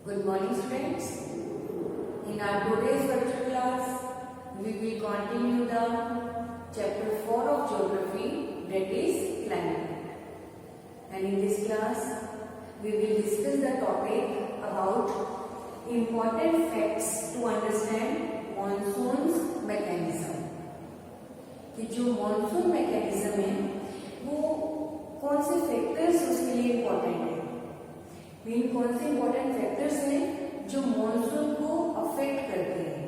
Good morning, students. In our today's virtual class, we will continue the chapter 4 of geography, that is climate. And in this class, we will discuss the topic about important facts to understand monsoon's mechanism. कि जो monsoon mechanism है वो कौन से factors उसके लिए important है, mean कौन से इम्पोर्टेंट फैक्टर्स हैं जो मॉनसून को अफेक्ट करते हैं.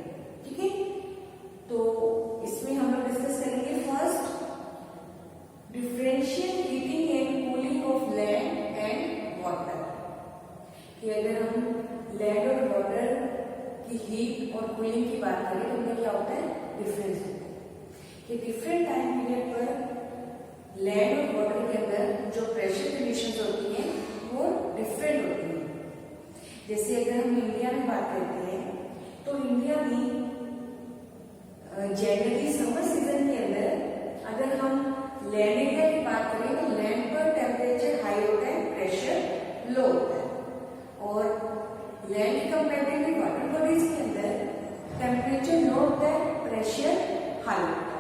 ठीक है, तो इसमें हम लोग डिस्कस करेंगे first differential heating and cooling of land and water. कि अगर हम लैंड और वाटर की हीट और कूलिंग की बात करें तो उनमें क्या होता है, डिफरेंस होता है. कि डिफरेंट टाइम पीरियड पर लैंड और वाटर के अंदर जो प्रेशर कंडीशंस होती हैं वो डिफरेंट होती हैं. जैसे अगर हम इंडिया में बात करते हैं तो इंडिया में जनरली समर सीजन के अंदर अगर हम लैंड एरिया की बात करें तो लैंड पर टेम्परेचर हाई होता है, प्रेशर लो होता है, और लैंड की कंपेरेटिवली वाटर बॉडीज के अंदर टेम्परेचर लो होता है, प्रेशर हाई होता है.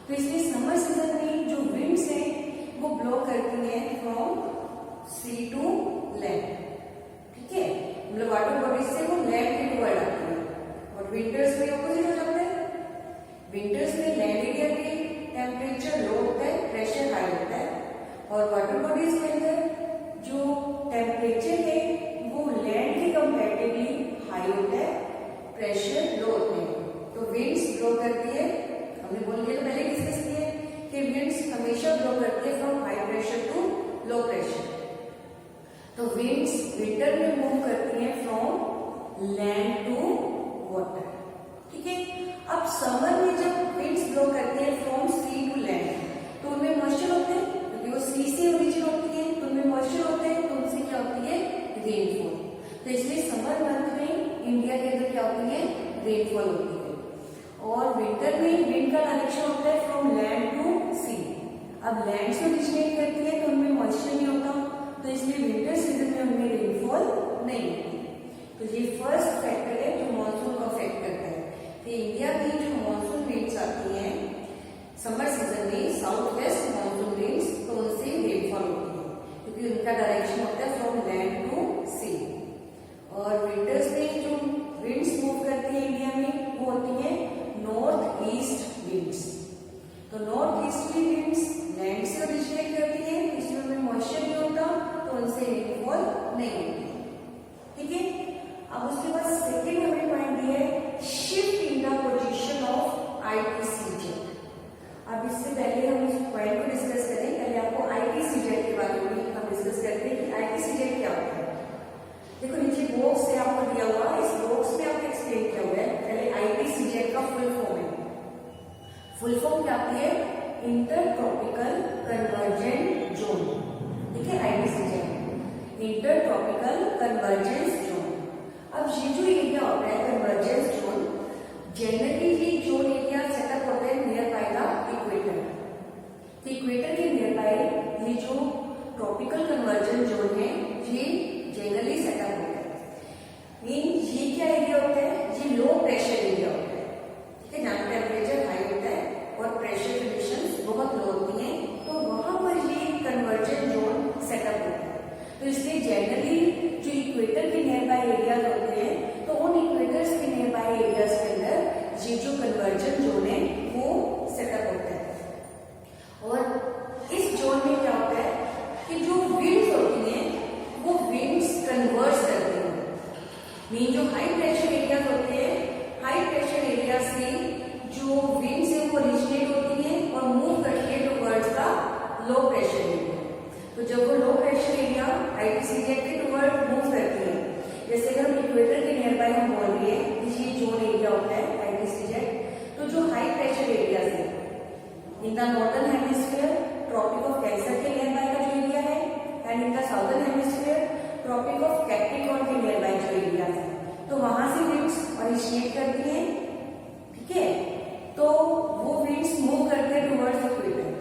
तो इसलिए समर सीजन में जो विंड्स हैं वो ब्लो करती हैं फ्रॉम सी टू लैंड. ठीक है, मतलब वाटर बॉडीज से वो लैंड के टुवर्ड आती है. और विंटर्स में ऑपोजिट हो जाता है. विंटर्स में लैंड एरिया के टेम्परेचर लो होता है, प्रेशर हाई होता है, और वाटर बॉडीज के अंदर जो टेम्परेचर है वो लैंड के कंपैरेटिवली हाई होता है, प्रेशर लो होते हैं. तो विंड्स ब्लो करती है, हमने बोल दिया तो पहले डिस्कस किए कि विंड्स हमेशा ब्लो करती है from high pressure to low pressure. तो विंड्स विंटर में मूव करती है फ्रॉम लैंड टू वाटर. ठीक है, अब समर में जब विंड्स ब्लो करती है फ्रॉम सी टू लैंड तो उनमें मॉइस्चर होते हैं, क्योंकि वो सी से ओरिजिन होती है तो उनमें मॉइस्चर होते हैं, तो उनसे क्या होती है, रेनफॉल. तो इसलिए समर मंथ में इंडिया के अंदर क्या होती है, रेनफॉल होती है. और विंटर में विंड का डायरेक्शन होता है फ्रॉम लैंड टू सी. अब लैंड से ओरिजिनेट करती है तो उनमें मॉइस्चर नहीं होता, तो इसलिए विंटर सीजन में उनमें रेनफॉल नहीं होती. तो ये फर्स्ट फैक्टर है जो मॉनसून को अफेक्ट करता है. कि इंडिया की जो मॉनसून विंड्स आती हैं समर सीजन में, साउथ वेस्ट मॉनसून विंड्स, तो उनसे रेनफॉल होती है क्योंकि उनका डायरेक्शन होता है फ्रॉम लैंड टू सी. और विंटर्स में जो विंड्स मूव करती है इंडिया में वो होती है नॉर्थ ईस्ट विंड्स. तो नॉर्थ ईस्टर्ली विंड्स लैंड से ओरिजिनेट करती है, इसमें उनमें मॉइस्चर नहीं होता तो उनसे रेनफॉल नहीं होती. ठीक है, अब उसके बाद सेकेंड हमें पॉइंट दिया है shift in the position of ITCZ. अब इससे पहले हम इस पॉइंट को डिस्कस करें, पहले आपको आईटीसीजेड के बारे में हम डिस्कस करते हैं कि आईटीसीजेड क्या होता है. देखो नीचे बॉक्स से आपको दिया हुआ, इस बॉक्स में आपको एक्सप्लेन किया हुआ है. पहले आईटीसीजेड का फुल फॉर्म है. फुल फॉर्म क्या आती है, इंटर ट्रॉपिकल कन्वर्जेंट जोन. ठीक है, ITCZ inter tropical convergence zone. अब ये जो एरिया होता है कन्वर्जेंस जोन, जनरली ये जोन एरिया सेटअप होता है near by the equator. Equator के नियर बाय ये जो ट्रॉपिकल कन्वर्जेंस जोन है ये जनरली सेटअप होता है. मीन ये क्या एरिया होता है, ये लो प्रेशर एरिया होता है. ठीक है, जहां टेम्परेचर हाई होता है और प्रेशर कंडीशंस बहुत लो होती हैं, तो वहां पर ये कन्वर्जेंस जोन सेटअप होता है. तो इसलिए जनरली जो इक्वेटर के नियर बाय एरियाज होते हैं तो उन इक्वेटर्स के नियर बाय एरियाज के अंदर ये जो कन्वर्जेंस जोन है वो सेटअप होता है. और इस जोन में क्या होता है कि जो विंड्स होती हैं वो विंड्स कन्वर्स करती हैं. मीन जो हाई प्रेशर एरियाज होते हैं, हाई प्रेशर एरिया से जो विंड्स है वो ओरिजिनेट होती है और मूव करती है towards the low pressure area. तो जब वो लो प्रेशर एरिया आईटीसीजेड के टुवर्ड मूव करती है, जैसे अगर हम इक्वेटर के नियर बाय हम बोल रहे हैं कि ये जोन एरिया होता है आईटीसीजेड, तो जो हाई प्रेशर एरिया है in the northern hemisphere Tropic of Cancer के नियर बाय का जो एरिया है, and in the southern hemisphere Tropic of Capricorn के नियर बाय जो एरिया है, तो वहां से विंड्स ओरिजिनेट करती हैं. ठीक है, तो वो विंड्स मूव करते हैं टुवर्ड्स इक्वेटर,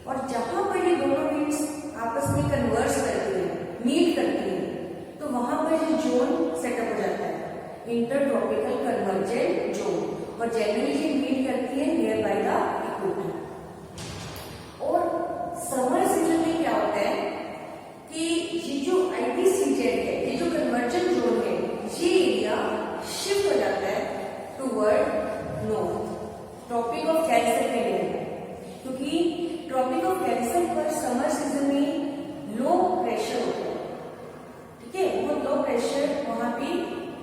और जहां पर ये दोनों विंड्स आपस में कन्वर्स करती है, मीट करती है, तो वहां पर जो जोन और जनरली ये मीट करती है नियर बाय द इक्वेटर। और समर सीजन में क्या होता है कि ये जो IPCZ है, ये जो कन्वर्जन जोन है, ये एरिया शिफ्ट हो जाता है toward north, Tropic of Cancer के लिए, क्योंकि ट्रॉपिक ऑफ कैंसर पर समर सीजन में लो प्रेशर होता है। ठीक है, वो लो प्रेशर वहां पे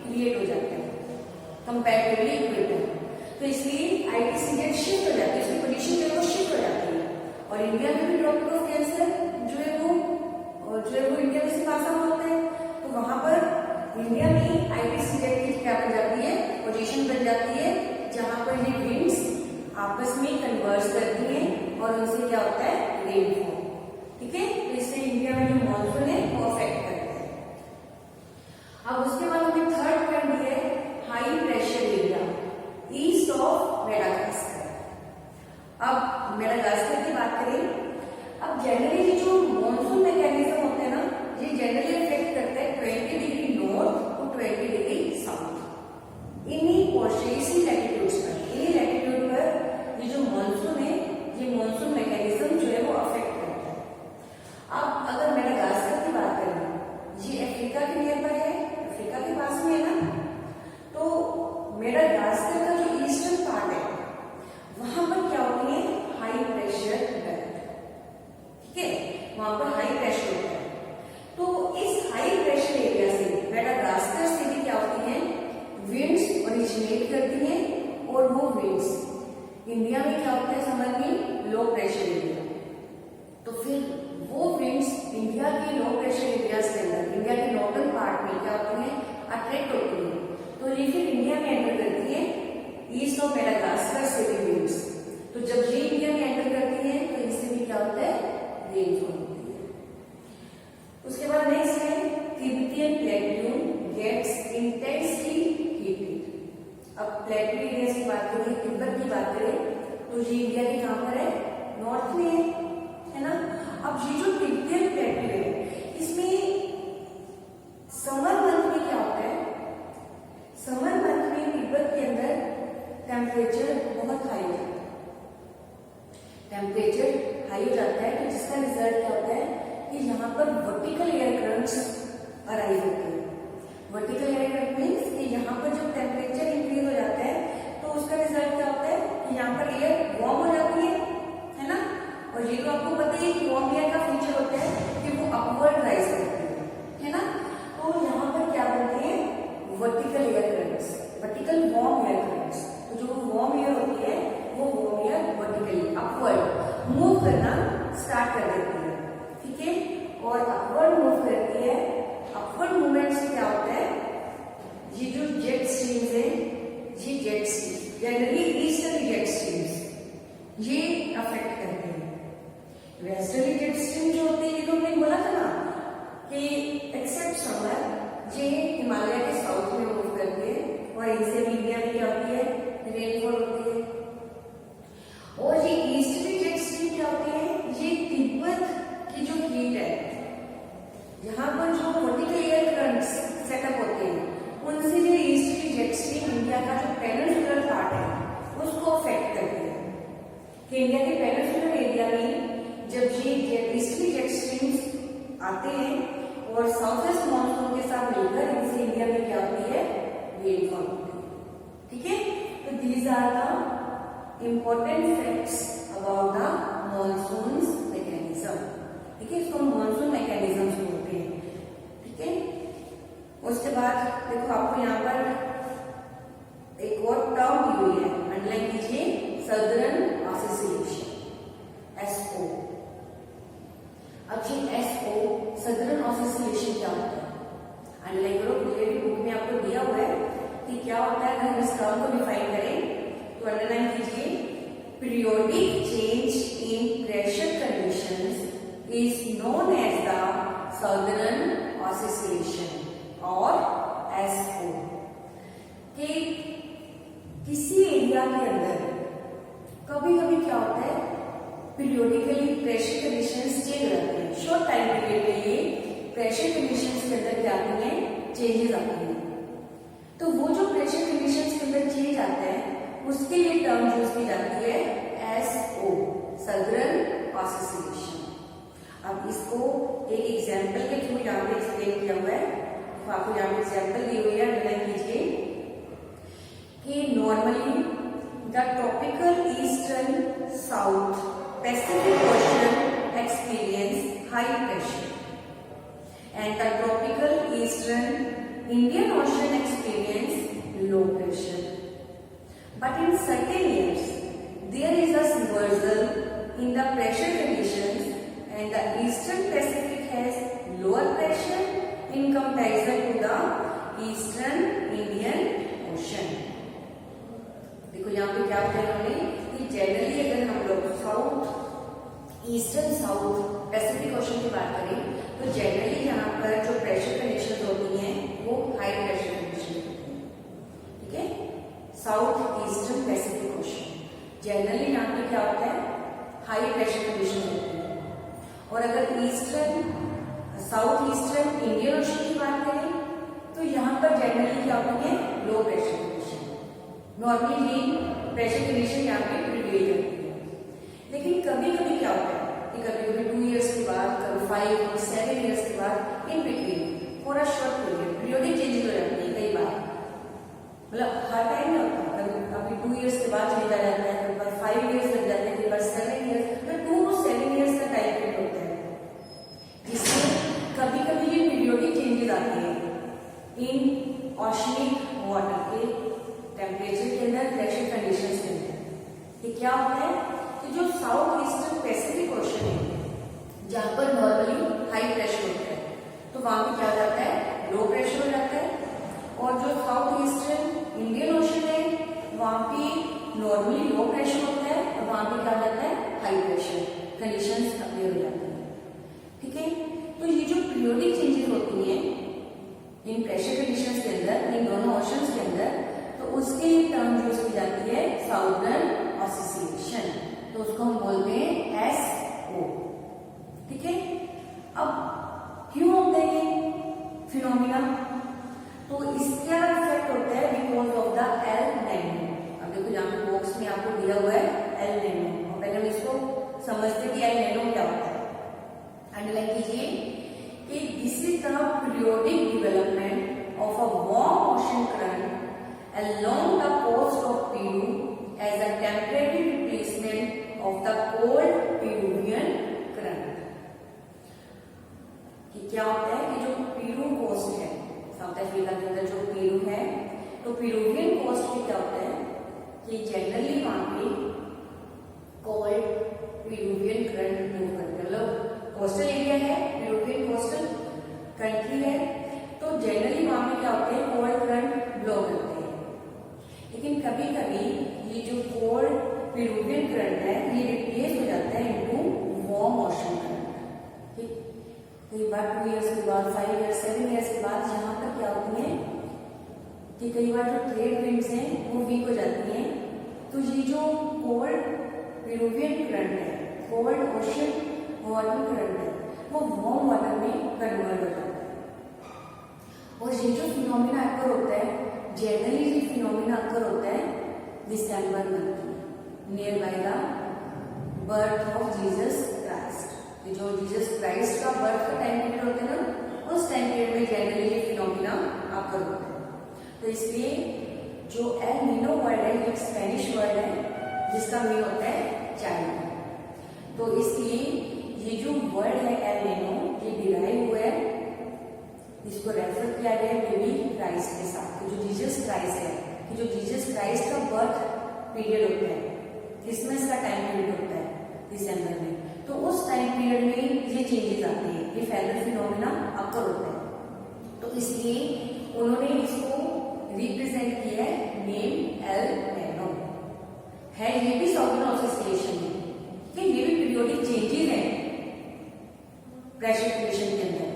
क्रिएट हो जाता है कंपैरेटिवली इक्वेटर। तो इसलिए IPCZ शिफ्ट हो जाती है, इसकी पोजीशन जो है वो शिफ्ट हो जाती है। और इंडिया में भी ट्रॉपिक ऑफ कैंसर जो है वो इंडिया में से पास आउट होता है। तो वहां पर इंडिया में IPCZ की क्या बन जाती है, पोजीशन बन जाती है, जहां पर ये विंड्स आपस में कन्वर्ज करती हैं और उनसे क्या होता है, रेनफॉल। ठीक है, तो इससे इंडिया में जो मॉनसून है वो अफेक्ट करता है। अब उसके बाद हमें थर्ड पॉइंट है high pressure area east of Madagascar. अब मेडागास्कर की बात करें, अब जनरली जो मॉनसून मैकेनिज्म होते हैं ना, ये जनरली अफेक्ट करते हैं 20 degree north to 20 degree south. इन्हीं इसी लैटिट्यूड्स पर, इन्हीं लैटिट्यूड पर ये जो मॉनसून है, ये मॉनसून मैकेनिज्म जो है वो अफेक्ट करता है। अब अगर मेडागास्कर की बात करें, ये अफ्रीका के नियर बाय है, अफ्रीका के पास में है ना, तो मेडागास्कर का जो ईस्टर्न पार्ट है वहां पर क्या होती है, हाई प्रेशर बेल्ट। ठीक है, वहां पर हाई प्रेशर होता है। तो इस हाई प्रेशर एरिया से, मेडागास्कर से भी क्या होती है, विंड्स ओरिजिनेट करती हैं और वो विंड्स इंडिया में क्या होता है समझ में, लो प्रेशर एरिया। तो फिर वो विंड्स इंडिया के लो प्रेशर एरियाज के अंदर, इंडिया के नॉर्दर्न पार्ट में क्या होती है, अट्रैक्ट होती है। तो ये फिर इंडिया में एंटर करती है ईस्ट ऑफ मेडागास्कर से भी विंड्स। तो जब ये इंडिया में एंटर करती है तो इससे भी क्या होता है, रेनफॉल होती है। उसके बाद नेक्स्ट है Tibetan plateau gets intensely heated. अब प्लेट्यू एरिया की बात करें, तिब्बत की बात करें, तो ये इंडिया के कहां पर है, नॉर्थ में है ना। अब ये जो तिब्बतियन प्लेट्यू है, इसमें समर मंथ में क्या होता है, समर मंथ में तिब्बत के अंदर टेम्परेचर बहुत हाई हो जाता है, टेम्परेचर हाई हो जाता है। तो जिसका रिजल्ट क्या होता है कि यहाँ पर वर्टिकल एयर करंट्स अराइव होते हैं। वर्टिकल एयर करंट मीन्स कि यहाँ पर जब टेम्परेचर इंक्रीज हो जाता है तो उसका रिजल्ट क्या होता है कि यहाँ पर एयर वार्म हो जाती है ना। और ये तो आपको पता ही है कि वार्म एयर का फीचर होता है कि वो अपवर्ड राइज करती है ना। तो यहाँ पर क्या बनते हैं, vertical air currents, vertical warm air currents. तो जो वार्म एयर होती है वो warm air vertically upward move करना स्टार्ट कर देती है। ठीक है, और अपवर्ड मूव करती है, अपवर्ड मूवमेंट से क्या होता है, ये जो जेट स्ट्रीम्स है, ये jet streams generally easterly jet streams ये अफेक्ट करते हैं। वेस्टर्ली जेट स्ट्रीम जो होते हैं, ये तो हमने बोला था ना कि एक्सेप्ट समर ये हिमालय के साउथ में मूव करते हैं और इनसे भी इंडिया में क्या होती है, रेनफॉल होती है। और ये ईस्टर्ली जेट स्ट्रीम क्या होती है, ये तिब्बत की जो हीट है, यहाँ पर जो वर्टिकल एयर करंट्स सेटअप होते हैं, उनसे जो ईस्टर्ली जेट स्ट्रीम इंडिया का जो पेनिनसुलर पार्ट है उसको अफेक्ट करती है। कि इंडिया के पेनिनसुलर एरिया में जब ये ईस्टर्ली जेट स्ट्रीम्स आते हैं और साउथ वेस्ट मॉनसून के साथ मिलकर इनसे इंडिया में क्या होती है, रेनफॉल होती है। ठीक है, तो these are the important facts about the monsoon mechanism. ठीक है, इसको मॉनसून मैकेनिज्म बोलते हैं। ठीक है, उसके बाद देखो आपको यहाँ पर एक और टर्म दी हुई है, अंडरलाइन कीजिए, सदर्न ऑसिलेशन, SO। अब ये SO सदर्न ऑसिलेशन क्या होता है, अंडरलाइन करो, क्लियरली बुक में आपको दिया हुआ है कि क्या होता है। अगर हम इस टर्म को डिफाइन करें तो अंडरलाइन कीजिए, periodic change in pressure conditions is known as the southern oscillation और SO। कि किसी एरिया के अंदर कभी कभी क्या होता है, पीरियोडिकली प्रेशर कंडीशंस चेंज हो जाते हैं, शॉर्ट टाइम पीरियड के लिए प्रेशर कंडीशंस के अंदर क्या आती हैं, चेंजेस आती हैं। तो वो जो प्रेशर कंडीशंस के अंदर चेंज आता है उसके लिए टर्म यूज की जाती है SO, सदर्न ऑसिलेशन। अब इसको एक एग्जाम्पल के थ्रू यहाँ पे एक्सप्लेन किया हुआ है, तो आपको यहाँ पे एग्जाम्पल दी हुई है, अंडरलाइन कीजिए कि normally the tropical eastern south Pacific ocean experience high pressure and the tropical eastern Indian Ocean experience low pressure. But in certain years, there is a reversal in the pressure conditions and the eastern Pacific has lower pressure in comparison to the eastern Indian Ocean. देखो यहाँ पे क्या कह रहे हैं कि generally अगर हम लोग south eastern south Pacific ocean की बात करें तो जनरली यहाँ पर जो प्रेशर कंडीशन होती हैं वो हाई प्रेशर कंडीशन होती हैं, ठीक है। South eastern Pacific ocean generally यहाँ पे क्या होता है, हाई प्रेशर कंडीशन होती है। और अगर eastern south eastern Indian ocean की बात करें तो यहाँ पर जनरली क्या होती है, लो प्रेशर कंडीशन। नॉर्मली ये प्रेशर कंडीशन यहाँ पे प्रिवेल करती है। लेकिन कभी कभी क्या होता है कि कभी कभी 2 इयर्स के बाद, कभी 5 और 7 इयर्स के बाद in between for a short period periodic changes हो जाती है कई बार, मतलब हर टाइम में होता है। कभी 2 इयर्स के बाद चेंज आ जाता है, कभी बार 5 इयर्स लग जाते हैं, कभी बार 7 इयर्स, तो 2 to 7 इयर्स का टाइम पीरियड होता है, जिसमें कभी कभी ये पीरियोडिक चेंजेस आते हैं इन ओशनिक वाटर के टेम्परेचर के अंदर, प्रेशर कंडीशन के अंदर। ये क्या होता है कि जो साउथ ईस्टर्न पैसिफिक ओशन है जहां पर नॉर्मली हाई प्रेशर होता है तो वहां पे क्या हो जाता है, लो प्रेशर हो जाता है। और जो साउथ ईस्टर्न इंडियन ओशन है वहां पे नॉर्मली लो प्रेशर होता है और वहां पे क्या हो जाता है, हाई प्रेशर कंडीशंस अपीयर हो जाती है, ठीक है। तो ये जो पीरियोडिक चेंजेस होती हैं इन प्रेशर कंडीशंस के अंदर, इन दोनों ओशंस के अंदर, तो उसके लिए टर्म यूज की जाती है साउदर्न ऑसिलेशन, तो उसको हम बोलते हैं SO, ठीक है। अब क्यों होता है ये फिनोमिना, तो इसका इफेक्ट होता है because of the El nano. अब देखो यहाँ पे बॉक्स में आपको दिया हुआ है एल नैनो, और पहले हम इसको समझते कि एल नैनो क्या होता है। अंडरलाइन कीजिए कि this is the periodic development of a warm ocean current along the coast of Peru as a temporary replacement of the cold Peruvian current। कि क्या होता है कि जो पेरू कोस्ट है, साउथ अफ्रीका के अंदर जो पेरू है, तो पेरुवियन कोस्ट पे क्या होता है कि जनरली वहां पे कोल्ड पेरुवियन करंट मूव करते हैं, मतलब कोस्टल एरिया है, पेरुवियन कोस्टल कंट्री है, तो जनरली वहां पे क्या होते हैं, कोल्ड करंट ब्लो करते हैं। लेकिन कभी कभी ये जो कोल्ड पेरुवियन करंट है ये रिप्लेस हो जाता है इनटू वार्म ओशन करंट, ठीक। कई बार 2 इयर्स के बाद, 5 इयर्स, 7 इयर्स के बाद यहाँ पर क्या होती है कि कई बार जो ट्रेड विंड्स हैं वो वीक हो जाती हैं, तो ये जो कोल्ड पेरुवियन करंट है, कोल्ड ओशन वाटर करंट है, वो वार्म वाटर में कन्वर्ट हो जाता है। और ये जो फिनोमिना अकर होता है, जनरली ये फिनोमिना अकर होता है दिसंबर मंथ में near by the birth of Jesus Christ. ये जो जीसस क्राइस्ट का बर्थ का टाइम पीरियड होता है ना, उस टाइम पीरियड में जनरली ये फिनोमिना अकर होता है। तो इसलिए जो एल नीनो वर्ड है, एक स्पेनिश वर्ड है जिसका मीन होता है चाइल्ड, तो इसलिए ये जो वर्ड है एल नीनो ये डिराइव हुआ है, इसको रेफर किया गया है बेबी क्राइस्ट के साथ। जो जीसस क्राइस्ट है, कि जो जीसस क्राइस्ट का बर्थ पीरियड होता है, क्रिसमस का टाइम पीरियड होता है दिसंबर में, तो उस टाइम पीरियड में ये चेंजेस आते हैं, ये फेदर फिनोमिना अकर होता है। तो इसलिए उन्होंने इसको रिप्रेजेंट किया है नेम एल नैनो है। ये भी साउदर्न ऑसिलेशन है कि ये भी पीरियोडिक चेंजेस हैं प्रेशर कंडीशन के अंदर,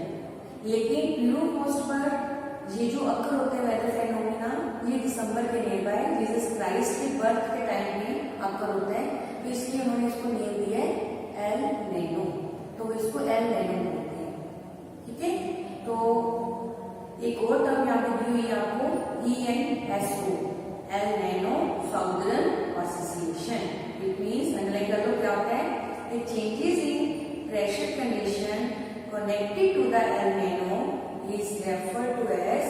लेकिन पेरू कोस्ट पर ये जो अकर होते हैं वेदर फेनोमेना, ये दिसंबर के नियर बाय जीसस क्राइस्ट के बर्थ के टाइम में अकर होता है, तो इसलिए उन्होंने इसको नेम दिया है एल नैनो, तो इसको एल नैनो बोलते हैं, ठीक है। तो एक और टर्म यहाँ पे दी हुई है आपको ENSO, El Nino southern oscillation. It means underline कर लो क्या होता है, the changes in pressure condition connected to the El Nino is referred to as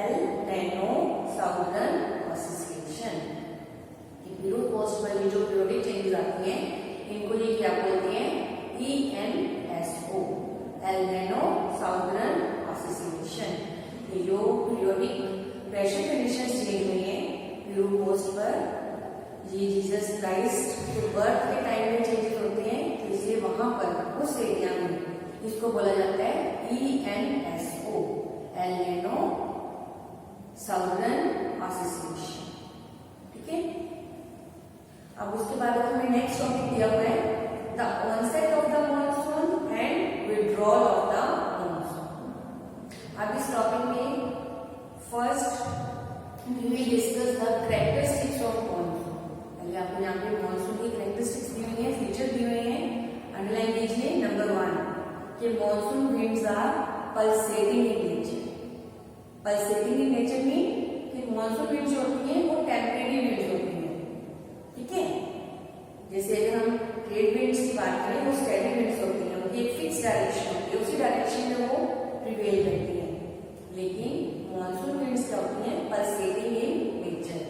El Nino southern oscillation. विरुद्ध पोस्ट पर जो पीरियोडिक चेंजेस आती हैं इनको ये क्या बोलते हैं, ENSO, El Nino southern oscillation. ये जो पीरियोडिक प्रेशर कंडीशन चेंज हुई है विरुद्ध पोस्ट पर, ये जीसस क्राइस्ट के बर्थ के टाइम में चेंजेस होते हैं, तो इसलिए वहां पर उस एरिया में इसको बोला जाता है ENSO, El Nino southern oscillation. ठीक है, अब उसके बाद हमें नेक्स्ट टॉपिक दिया हुआ है the onset of the monsoon and withdrawal of the monsoon. अब इस टॉपिक में first we will discuss the characteristics of monsoon. पहले आपको यहाँ पे मॉनसून की कैरेक्टरिस्टिक्स दी हुई है, फीचर दिए हुए हैं, अंडरलाइन कीजिए। नंबर 1 कि monsoon winds are pulsating in nature. Pulsating in nature mean कि मॉनसून विंड्स होती है वो टेम्परेरी विंड्स होती है। ठीक है, जैसे अगर हम ट्रेड विंड्स की बात करें वो स्टेडी विंड्स होती है, उनकी एक फिक्स डायरेक्शन होती है, उसी डायरेक्शन में वो प्रिवेल करती है। लेकिन मॉनसून विंड्स क्या होती हैं, pulsating in nature.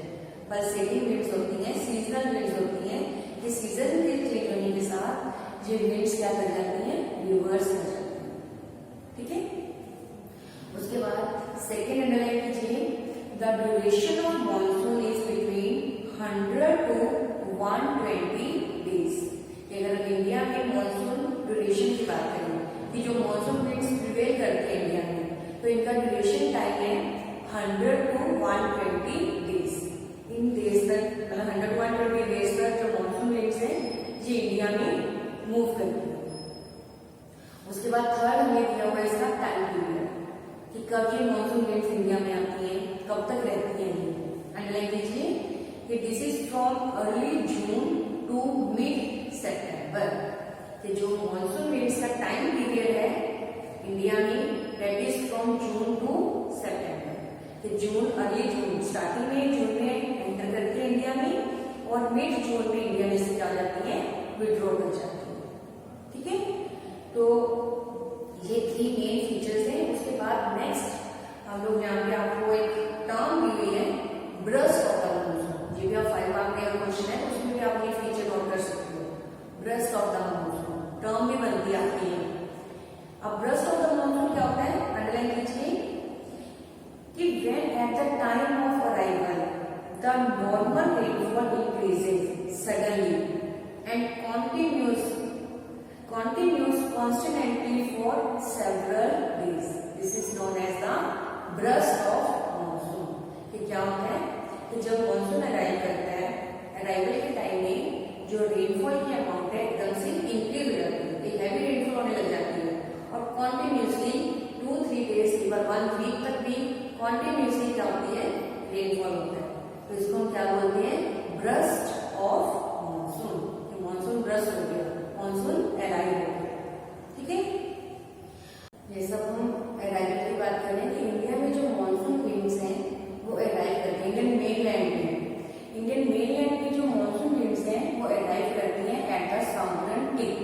Pulsating winds होती हैं, सीजनल विंड्स होती हैं, कि सीजन के चेंज होने के साथ ये विंड्स क्या कर जाती हैं, रिवर्स कर जाती हैं। ठीक है, उसके बाद सेकेंड अंडरलाइन कीजिए the duration of monsoon is between 100 to 120 days. अगर इंडिया में मॉनसून ड्यूरेशन की बात करें कि जो मॉनसून विंड्स प्रिवेल करते हैं इंडिया में, तो इनका ड्यूरेशन टाइम है 100 to 120 डेज। इन डेज तक मतलब 100 to 120 डेज तक जो मॉनसून विंड्स है ये इंडिया में मूव करती है। उसके बाद थर्ड हमें दिया हुआ इसका टाइम पीरियड कि कब ये मॉनसून विंड्स इंडिया में आती है, कब तक रहती है। अंडरलाइन कीजिए कि this is from early June to mid September. कि जो मॉनसून विंड्स का टाइम पीरियड है इंडिया में that is from June to September. कि जून, अर्ली जून स्टार्टिंग में जून में एंटर करती है इंडिया में, और मिड जून में इंडिया में से क्या जाती है, विड्रॉ कर जाती है। ठीक है, तो ये 3 मेन फीचर्स हैं। उसके बाद नेक्स्ट हम लोग यहाँ पे आपको एक टर्म दी हुई है, ब्रस्ट ऑफ द मॉनसून। ये भी आप 5 मार्क का क्वेश्चन है, उसमें भी आप ये फीचर नोट कर सकते हो। Burst of the monsoon term भी बनती है आपकी। अब ब्रस्ट ऑफ द मॉनसून क्या होता है, अंडरलाइन कीजिए कि when at the time of arrival the normal rainfall increases suddenly and continues constantly for several days. This is known as the burst of monsoon. कि क्या होता है कि जब मॉनसून अराइव करता है, अराइवल के टाइम में जो रेनफॉल की अमाउंट है एकदम से इंक्रीज हो जाती है, एक हैवी रेनफॉल होने लग जाती है, और कॉन्टिन्यूसली 2-3 डेज के बाद 1 वीक तक भी कॉन्टिन्यूसली क्या होती है, रेनफॉल होता है। तो इसको हम क्या बोलते हैं, burst of monsoon. Monsoon burst हो गया, मॉनसून अराइव हो गया। ठीक है, ये सब हम अराइवल की बात करें कि इंडिया में जो मॉनसून विंड्स हैं वो अराइव करते हैं इंडियन मेनलैंड में। इंडियन मेनलैंड की जो मॉनसून विंड्स हैं वो अराइव करती हैं एट द साउदर्न टिप।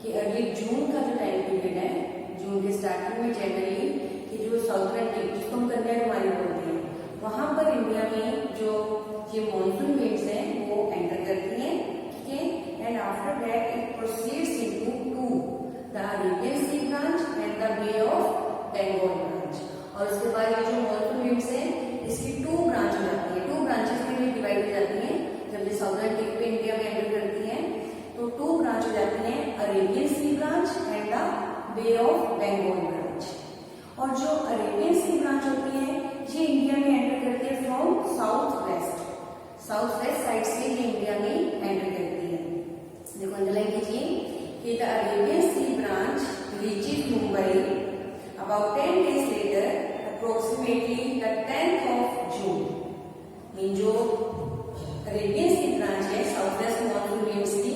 कि अर्ली जून का जो टाइम पीरियड है, जून के स्टार्टिंग में जनवरी की जो साउदर्न टिप जिसको हम कन्याकुमारी बोलते हैं, वहां पर इंडिया में जो ये मॉनसून विंड्स हैं वो एंटर करती हैं। ठीक है, and after that it proceeds into the Arabian Sea branch and the Bay of Bengal branch. और उसके बाद ये जो मॉनसून विंड्स हैं इसकी 2 ब्रांच हो जाती है, 2 ब्रांचेस में भी डिवाइड हो जाती हैं। जब ये साउदर्न टिप पे इंडिया में एंटर करती हैं तो 2 ब्रांच हो जाती हैं, Arabian Sea branch and the Bay of Bengal branch. और जो अरेबियन सी ब्रांच होती है ये इंडिया में एंटर करती है फ्रॉम साउथ वेस्ट साइड से ये इंडिया में एंटर करती है। देखो अंडरलाइन कीजिए कि the Arabian Sea branch reaches Mumbai about 10 days later, approximately the 10th of June। Mean जो अरेबियन सी ब्रांच है साउथ वेस्ट मॉनसून विंड्स की,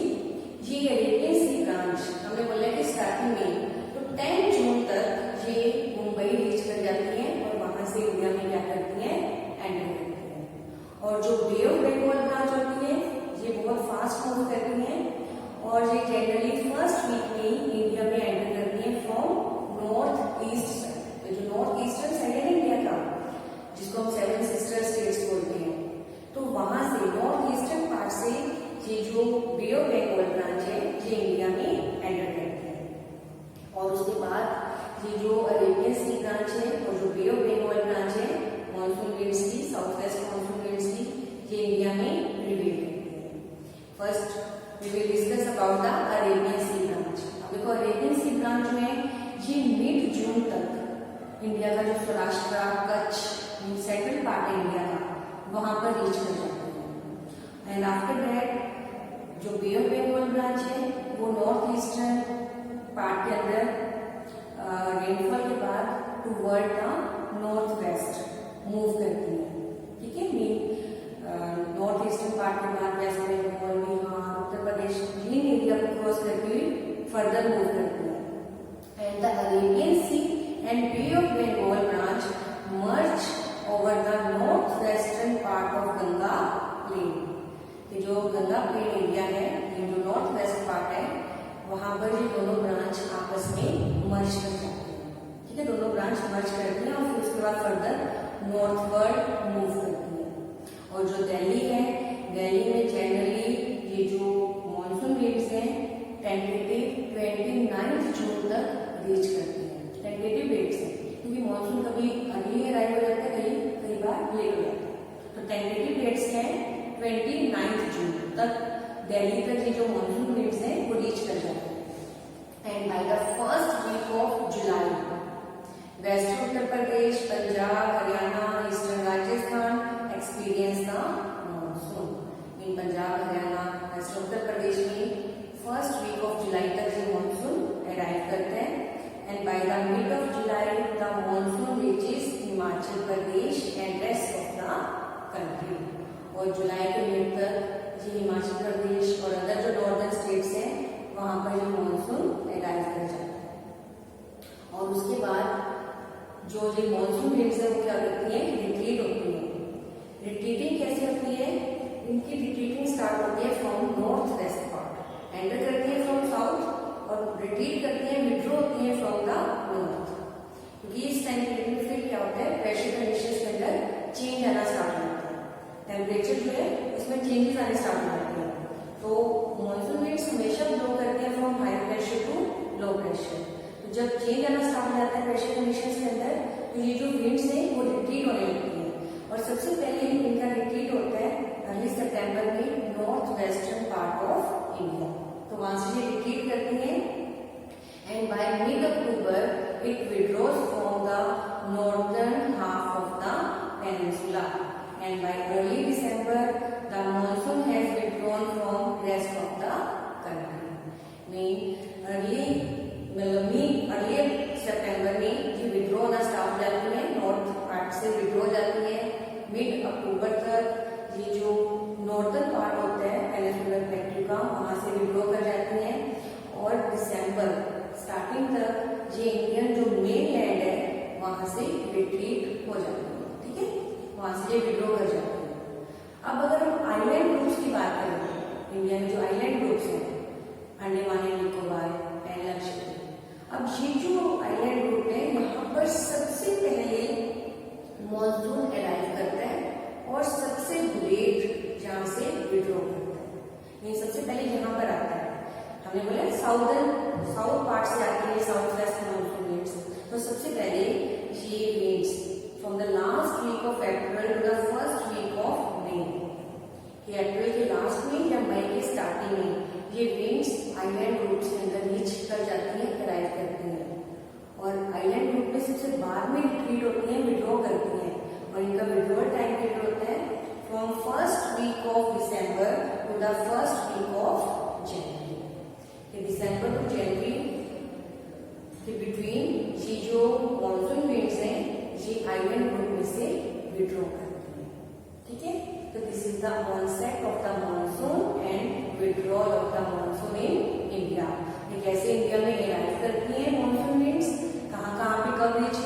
ये अरेबियन सी ब्रांच हमने बोला कि स्टार्टिंग में तो 10 जून तक ये मुंबई रीच कर जाती है और वहां से इंडिया में क्या करती है, एंटर करती है। जो सौराष्ट्र, कच्छ, सेंट्रल पार्ट है इंडिया का, वहां पर रीच कर जाती है। एंड आफ्टर दैट जो बे ऑफ बंगाल ब्रांच है वो नॉर्थ ईस्टर्न पार्ट के अंदर रेनफॉल के बाद toward the north west move करती है। ठीक है, मीन नॉर्थ ईस्टर्न पार्ट के बाद वेस्ट बंगाल, बिहार, उत्तर प्रदेश, इन एरिया को क्रॉस करती हुई फर्दर मूव करती है। And the Arabian Sea and Bay of Bengal branch merge over the north western part of Ganga plain. कि जो गंगा प्लेन एरिया है, ये जो नॉर्थ वेस्ट पार्ट है, वहां पर ये दोनों ब्रांच आपस में मर्ज कर जाती है। ठीक है, दोनों ब्रांच मर्ज करती है और फिर उसके बाद फर्दर नॉर्थवर्ड मूव करती है। और जो दिल्ली है, दिल्ली में जनरली ये जो मॉनसून वेव्स हैं टेंटेटिव 29 जून तक रीच करती है। टेंटेटिव डेट्स है क्योंकि मॉनसून कभी अर्ली अराइव हो जाता है, कई बार लेट हो जाता है। तो टेंटेटिव डेट्स क्या है, 29 जून तक दिल्ली तक ये जो मॉनसून वेव्स हैं वो रीच कर जाते हैं। And by the first week of July western Uttar Pradesh, Punjab, Haryana, eastern Rajasthan experience the monsoon. In Punjab, Haryana, western Uttar Pradesh में फर्स्ट वीक ऑफ जुलाई तक ये मॉनसून अराइव करते हैं। And by the mid of July the monsoon reaches Himachal Pradesh and rest of the country. और जुलाई के mid तक ये हिमाचल प्रदेश और अदर जो नॉर्दर्न स्टेट्स हैं वहां पर ये मॉनसून अराइव कर जाता है। और उसके बाद जो ये मॉनसून वेव्स है वो क्या करती है, रिट्रीट होती है। रिट्रीटिंग कैसे होती है, इनकी रिट्रीटिंग स्टार्ट होती है from north west part, enter करती है फ्रॉम साउथ और रिट्रीट करती है, विड्रॉ होती है फ्रॉम द नॉर्थ। क्योंकि इस टाइम पीरियड में फिर क्या होता है, प्रेशर कंडीशंस के अंदर चेंज आना स्टार्ट हो जाता है, टेम्परेचर जो है उसमें चेंजेस आने स्टार्ट हो जाते हैं। तो मॉनसून वेव्स हमेशा ब्लो करते हैं from high pressure to low pressure. जब चेंज आना स्टार्ट हो जाता है प्रेशर कंडीशंस के अंदर, तो ये जो विंड्स हैं वो रिट्रीट होने लगती है। और सबसे पहले इनका रिट्रीट होता है अर्ली सितंबर में north western part of India. तो वहां से ये रिट्रीट करती है। And by mid October it withdraws from the northern half of the peninsula. And by early December the monsoon has withdrawn from rest of the country. Mean early सितंबर में ये withdraw होना स्टार्ट हो जाती है, north part से withdraw हो जाती है। मिड अक्टूबर तक ये जो नॉर्दर्न पार्ट होता है पेनिनसुलर प्लेटू का, वहां से विड्रॉ कर जाती है। और दिसंबर स्टार्टिंग तक ये इंडियन जो मेन लैंड है वहां से रिट्रीट हो जाती है। ठीक है, वहां से ये विड्रॉ कर जाती है। अब अगर हम आइलैंड ग्रुप्स की बात करें, इंडिया में जो आइलैंड ग्रुप्स हैं अंडमान एंड निकोबार एंड लक्षद्वीप, अब ये जो आइलैंड ग्रुप है यहाँ पर सबसे पहले मॉनसून अराइव करता है और सबसे लेट जहां से विड्रॉ करता है। ये सबसे पहले यहाँ पर आता है, हमने बोला साउथ पार्ट से आती है साउथ वेस्ट मॉनसून विंड्स। तो सबसे पहले ये winds from the last week of April to the first week of May, April के लास्ट में या मई के स्टार्टिंग में ये विंड्स आइलैंड ग्रुप्स के अंदर रीच कर जाती है, अराइव करती है। और आइलैंड ग्रुप में सबसे बाद में रिट्रीट होती है, विड्रॉ करती है। और इनका विड्रॉल टाइम पीरियड होता है from first week of December to the first week of January. December to January के बिटवीन ये जो मॉनसून विंड्स हैं ये आइलैंड ग्रुप में से विड्रॉ करती है। ठीक है, तो this is the onset of the monsoon and withdrawal of the monsoon in India. कैसे इंडिया में अराइव करती है मॉनसून विंड्स, कहाँ पे कब रीच